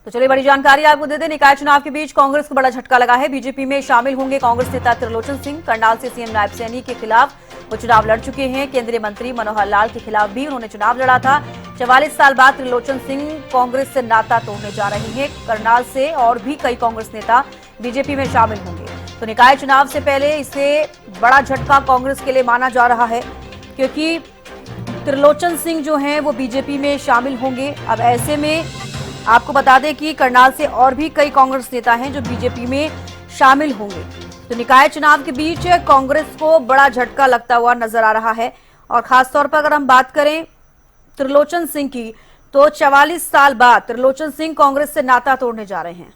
तो चलिए बड़ी जानकारी आपको दे दें। निकाय चुनाव के बीच कांग्रेस को बड़ा झटका लगा है। बीजेपी में शामिल होंगे कांग्रेस नेता त्रिलोचन सिंह। करनाल से सीएम नायब सैनी के खिलाफ वो चुनाव लड़ चुके हैं। केंद्रीय मंत्री मनोहर लाल के खिलाफ भी उन्होंने चुनाव लड़ा था। 44 साल बाद त्रिलोचन सिंह कांग्रेस से नाता तोड़ने जा रहे हैं। करनाल से और भी कई कांग्रेस नेता बीजेपी में शामिल होंगे। तो निकाय चुनाव से पहले इसे बड़ा झटका कांग्रेस के लिए माना जा रहा है, क्योंकि त्रिलोचन सिंह जो हैं वो बीजेपी में शामिल होंगे। अब ऐसे में आपको बता दें कि करनाल से और भी कई कांग्रेस नेता हैं जो बीजेपी में शामिल होंगे। तो निकाय चुनाव के बीच कांग्रेस को बड़ा झटका लगता हुआ नजर आ रहा है। और खासतौर पर अगर हम बात करें त्रिलोचन सिंह की, तो 44 साल बाद त्रिलोचन सिंह कांग्रेस से नाता तोड़ने जा रहे हैं।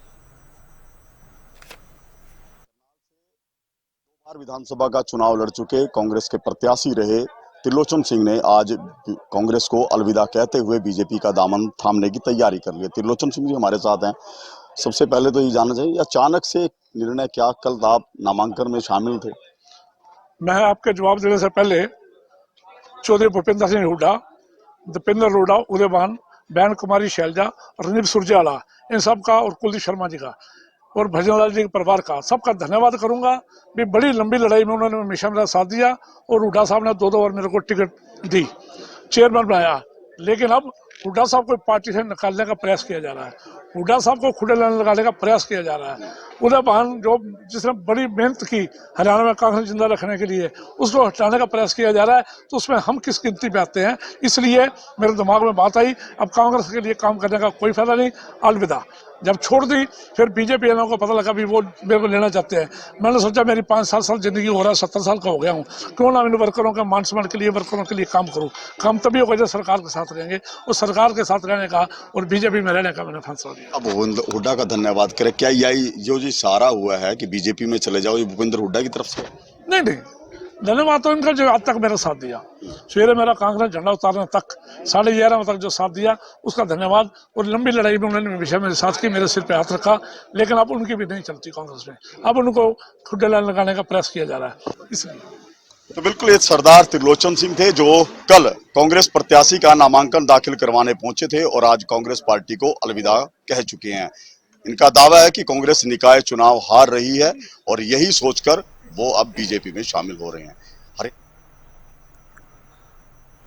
विधानसभा का चुनाव लड़ चुके कांग्रेस के प्रत्याशी रहे त्रिलोचन सिंह ने आज कांग्रेस को अलविदा कहते हुए बीजेपी का दामन थामने की तैयारी कर ली। त्रिलोचन सिंह जी हमारे साथ हैं। सबसे पहले तो ये जानना चाहिए, अचानक से निर्णय क्या, कल आप नामांकन में शामिल थे? मैं आपके जवाब देने से पहले चौधरी भूपेंद्र सिंह हुड्डा, दीपेंद्र रोडा, उदयभान, बहन कुमारी शैलजा, रणदीप सुरजेवाला, इन सब का और कुलदीप शर्मा जी का और भजनलाल जी के परिवार का सबका धन्यवाद करूंगा। भी बड़ी लंबी लड़ाई में उन्होंने हमेशा मेरा साथ दिया और हुड्डा साहब ने 2-2 बार मेरे को टिकट दी, चेयरमैन बनाया। लेकिन अब हुड्डा साहब को पार्टी से निकालने का प्रयास किया जा रहा है। हुड्डा साहब को खुले लगाने का प्रयास किया जा रहा है। उदयभान जो जिसने बड़ी मेहनत की हरियाणा में कांग्रेस जिंदा रखने के लिए, उसको हटाने का प्रयास किया जा रहा है। तो उसमें हम किस गिनती पे आते हैं, इसलिए मेरे दिमाग में बात आई, अब कांग्रेस के लिए काम करने का कोई फायदा नहीं, अलविदा। जब छोड़ दी फिर बीजेपी वालों को पता लगा भी वो मेरे को लेना चाहते हैं। मैंने सोचा मेरी 5-7 साल जिंदगी हो रहा है, 70 साल का हो गया हूँ, क्यों ना इन वर्करों के मान सम्मान के लिए, वर्करों के लिए काम करूँ। काम तभी होगा जब सरकार के साथ रहेंगे। उस सरकार के साथ रहने का और बीजेपी में रहने का मैंने फैसला लिया। अब हुड्डा का धन्यवाद करें, क्या यही जो जी सारा हुआ है कि बीजेपी में चले जाओ, ये भूपेंद्र हुड्डा की तरफ से? नहीं, धन्यवाद तो इनका जो आज तक मेरा साथ दिया, सवेरे मेरा कांग्रेस झंडा उतारने तक 11:30 तक जो साथ दिया, उसका धन्यवाद। और लंबी लड़ाई में उन्होंने हमेशा मेरे साथ की, मेरे सिर पे हाथ रखा। लेकिन अब उनकी भी नहीं चलती कांग्रेस में, अब उनको खुड्डे लगाने का प्रयास किया जा रहा है, इसलिए। तो बिल्कुल ये सरदार त्रिलोचन सिंह थे जो कल कांग्रेस प्रत्याशी का नामांकन दाखिल करवाने पहुंचे थे और आज कांग्रेस पार्टी को अलविदा कह चुके हैं। इनका दावा है कि कांग्रेस निकाय चुनाव हार रही है और यही सोचकर वो अब बीजेपी में शामिल हो रहे हैं।